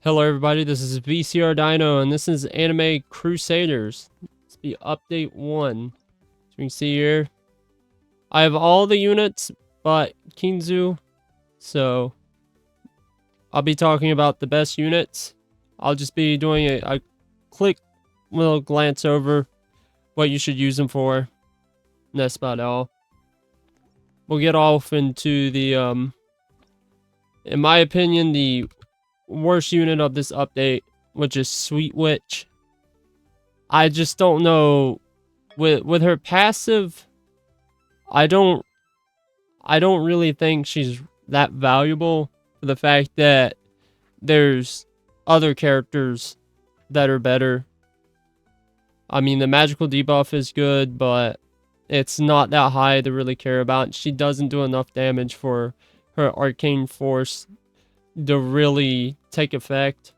Hello everybody, this is VCR Dino and this is Anime Crusaders. It's the update 1. As you can see here, I have all the units but Kinzu, so I'll be talking about the best units. I'll just be doing a quick little glance over what you should use them for. And that's about all. We'll get off into the, in my opinion, the worst unit of this update, which is Sweet Witch. I just don't know with her passive. I don't really think she's that valuable for the fact that there's other characters that are better. I mean, the magical debuff is good, but it's not that high to really care about. She doesn't do enough damage for her arcane force to really take effect.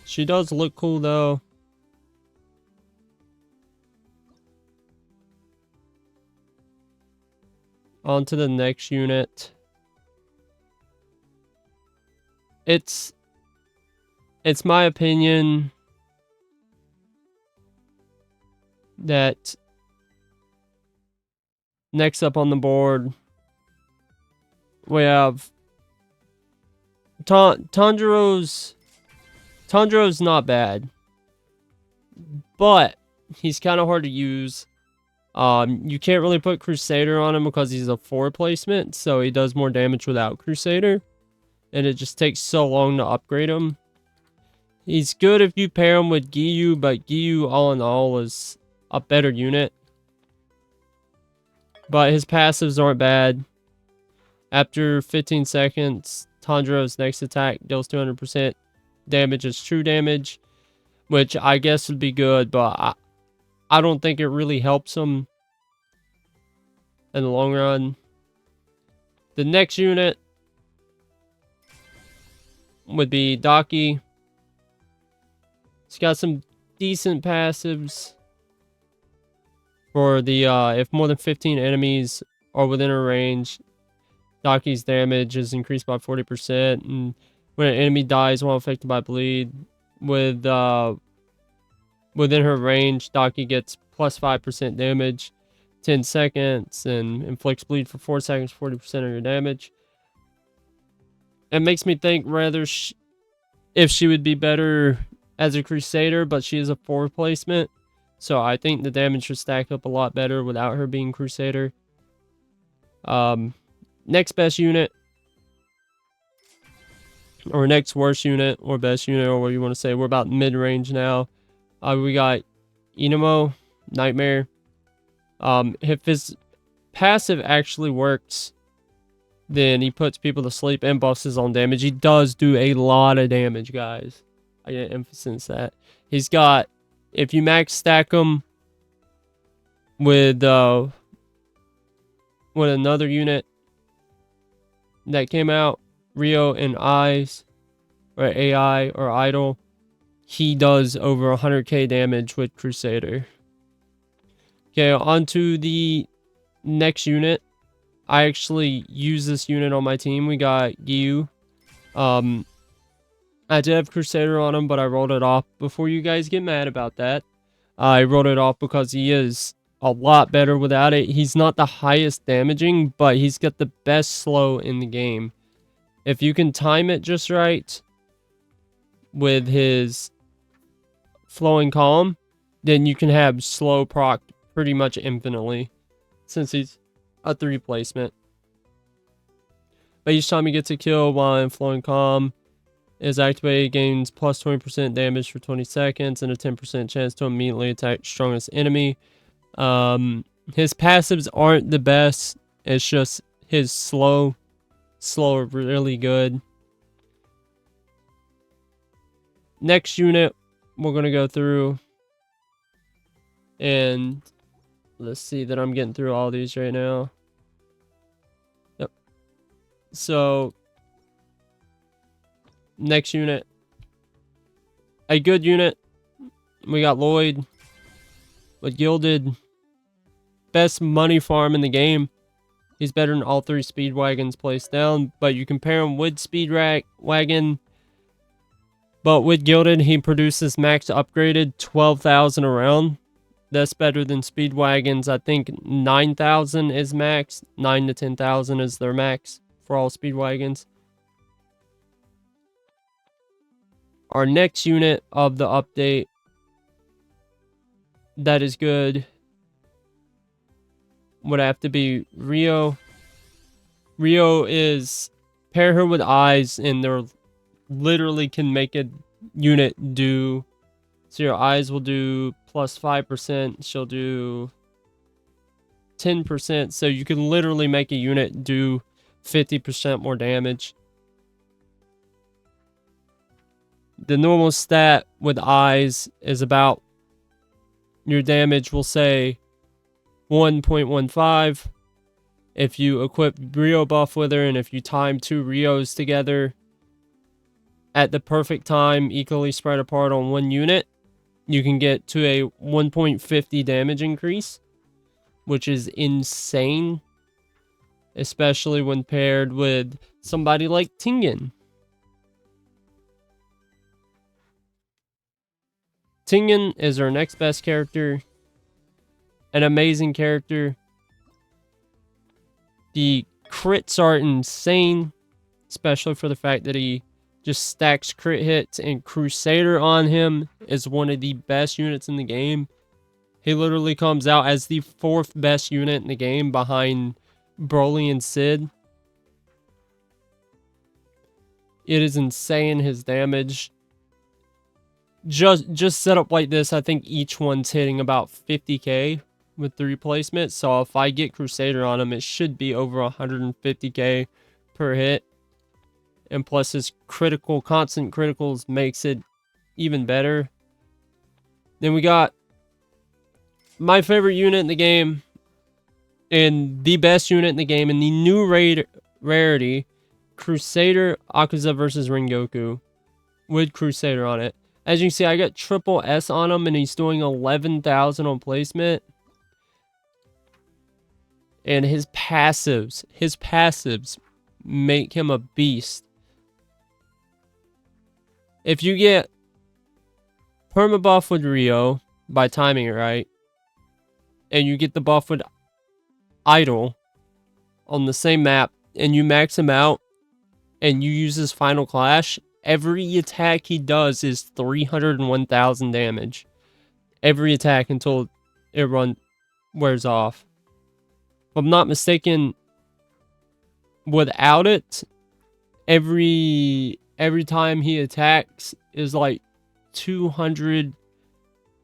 She does look cool though. On to the next unit. It's my opinion that next up on the board we have Tanjiro's not bad, but he's kind of hard to use. You can't really put Crusader on him because he's a 4 placement, so he does more damage without Crusader, and it just takes so long to upgrade him. He's good if you pair him with Giyu, but Giyu all in all is a better unit. But his passives aren't bad. After 15 seconds, Tanjiro's next attack deals 200% damage as true damage, which I guess would be good, but I don't think it really helps him in the long run. The next unit would be Daki. He's got some decent passives for the if more than 15 enemies are within her range, Daki's damage is increased by 40%, and when an enemy dies while affected by bleed with within her range, Daki gets plus 5% damage, 10 seconds, and inflicts bleed for 4 seconds, 40% of your damage. It makes me think rather if she would be better as a Crusader, but she is a 4 placement, so I think the damage should stack up a lot better without her being Crusader. Next best unit, or next worst unit, or best unit, or what you want to say. We're about mid-range now. We got Inamo, Nightmare. If his passive actually works, then he puts people to sleep and buffs his own damage. He does do a lot of damage, guys. I gotta emphasize that. He's got, if you max stack him with another unit that came out, Rio and Eyes, or AI, or Idol, he does over 100k damage with Crusader. Okay, on to the next unit. I actually use this unit on my team. We got Giyu. I did have Crusader on him, but I rolled it off. Before you guys get mad about that, I rolled it off because he is a lot better without it. He's not the highest damaging, but he's got the best slow in the game. If you can time it just right with his flowing calm, then you can have slow proc pretty much infinitely, since he's a 3 placement. But each time he gets a kill while in flowing calm is activated, gains plus 20% damage for 20 seconds and a 10% chance to immediately attack strongest enemy. His passives aren't the best. It's just his slow really good. Next unit we're gonna go through, and let's see that I'm getting through all these right now. Yep. So next unit, a good unit. We got Lloyd with Gilded. best money farm in the game. He's better than all 3 Speedwagons placed down, but you compare him with Speedwagon, but with Gilded, he produces max upgraded 12,000 around. That's better than Speedwagons. I think 9,000 is max. 9 to 10,000 is their max for all Speedwagons. Our next unit of the update that is good would have to be Rio. Rio is, pair her with eyes and they're literally can make a unit do, so your eyes will do plus 5%, she'll do 10%, so you can literally make a unit do 50% more damage. The normal stat with eyes is about, your damage will say 1.15. If you equip Rio buff with her, and if you time 2 Rios together at the perfect time, equally spread apart on 1 unit, you can get to a 1.50 damage increase, which is insane, especially when paired with somebody like Tingen. Tingen is our next best character. An amazing character. The crits are insane, especially for the fact that he just stacks crit hits, and Crusader on him is one of the best units in the game. He literally comes out as the 4th best unit in the game behind Broly and Sid. It is insane, his damage. Just set up like this, I think each one's hitting about 50k with the replacement. So if I get Crusader on him, it should be over 150k per hit. And plus his constant criticals makes it even better. Then we got my favorite unit in the game, and the best unit in the game, and the new rarity, Crusader Akaza versus Rengoku, with Crusader on it. As you can see, I got triple S on him, and he's doing 11,000 on placement. And his passives make him a beast. If you get permabuff with Rio by timing it right, and you get the buff with Idol on the same map, and you max him out, and you use his final clash, every attack he does is 301,000 damage. Every attack until it wears off. If I'm not mistaken, without it, every time he attacks is like 200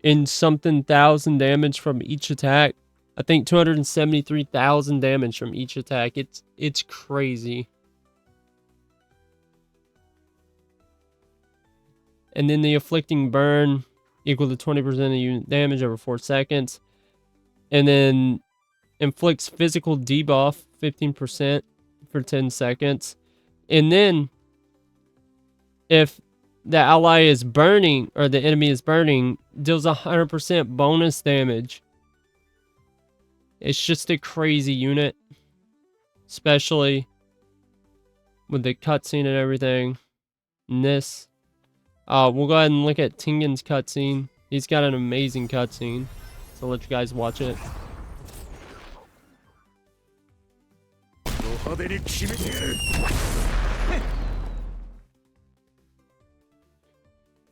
and something thousand damage from each attack. I think 273,000 damage from each attack. It's crazy. And then the afflicting burn equal to 20% of unit damage over 4 seconds. And then inflicts physical debuff 15% for 10 seconds. And then if the ally is burning, or the enemy is burning, deals 100% bonus damage. It's just a crazy unit, especially with the cutscene and everything. And this, we'll go ahead and look at Tingen's cutscene. He's got an amazing cutscene, so I'll let you guys watch it.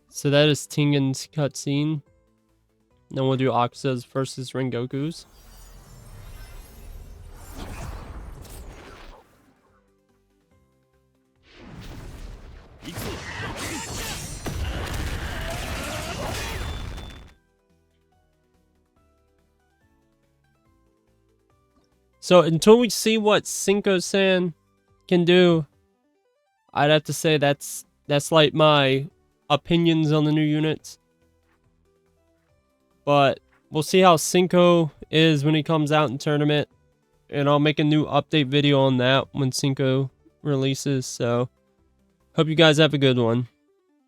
So that is Tingen's cutscene. Then we'll do Akaza's versus Rengoku's. So until we see what Cinco-san can do, I'd have to say that's like my opinions on the new units. But we'll see how Cinco is when he comes out in tournament, and I'll make a new update video on that when Cinco releases. So hope you guys have a good one.